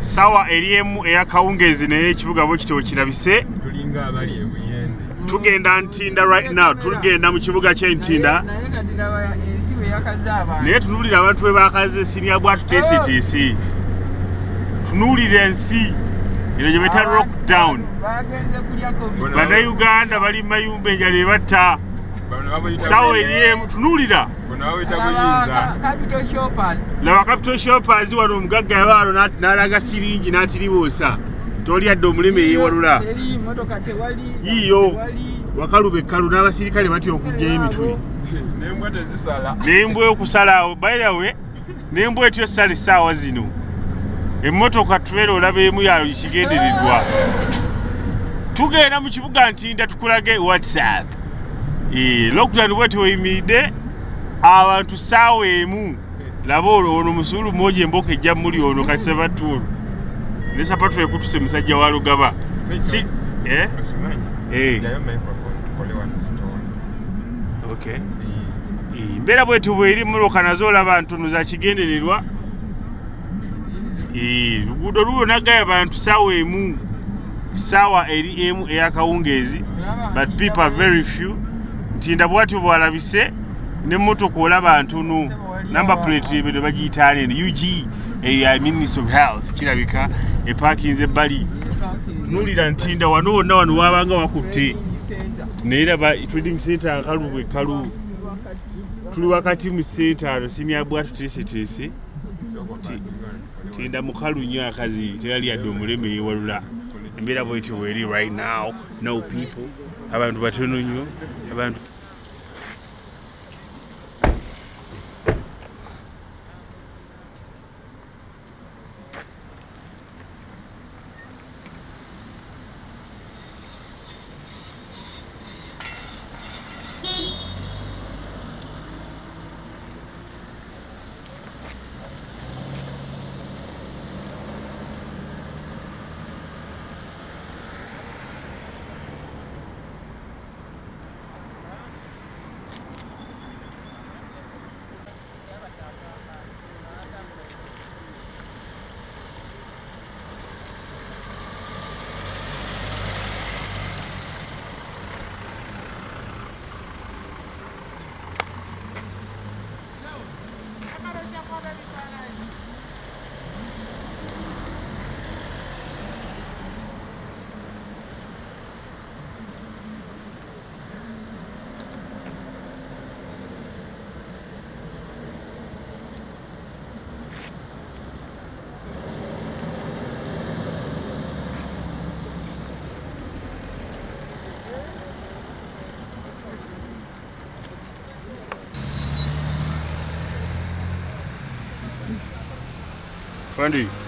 sawa eriemu eyakawungezi naye ekibuga bwe kityo kirabise tulinga abali ebuyende tugenda Ntinda right now tugenda mu kibuga ky'Entinda naye tunuulira abantu bwe bakaze senior bwatu TCTC tunuulira ensi eno gye beta lockdown bannayuganda bali mu mayumba enjala ebatta sawa eriemu tunuulira laba capital shoppers wano omugagga yabaalo n'alaga siringi n'atiriboosa tolyadde omuleme yeewalula yiyo wakaluba ekkalu n'abasirikale batya okugjayo emitwe n'embwa okusala bayawe n'embwa etyo sala essaawa zino emmotoka tubeera olaba emu yayo kigendereddwa tugenda mu kibuga Ntinda tukulage WhatsApp lockdown bwetyo weyimiridde abantu saawa emu laba ono musulu mmoja emboka ejja muli ono kasebatuulu ne sapatu ekutuse musajja wa Lugaba okay mbeera bwetyo bweri muloka nazo olaba ntono za kigendererwa luguudo lulo nagaya abantu saawa emu saawa eri emu eyakawungeezi but people are very few Ntinda bwatyo bwalabise n'emmotoka olaba ntono number plate bwe bagiyitaane UG Ministry of Health kirabika eparkinze ebbali tunuulira Ntinda wano wonna wano wabanga wakutte naye laba trading center nkalu bwe kalu tuli wakati mu center senior bwatu TCTC Ntinda mukalu nnyo akazi terali yadde omuleme yeewalula embeera bwetyo weri right now no people abantu batono nnyo abantu Wendy.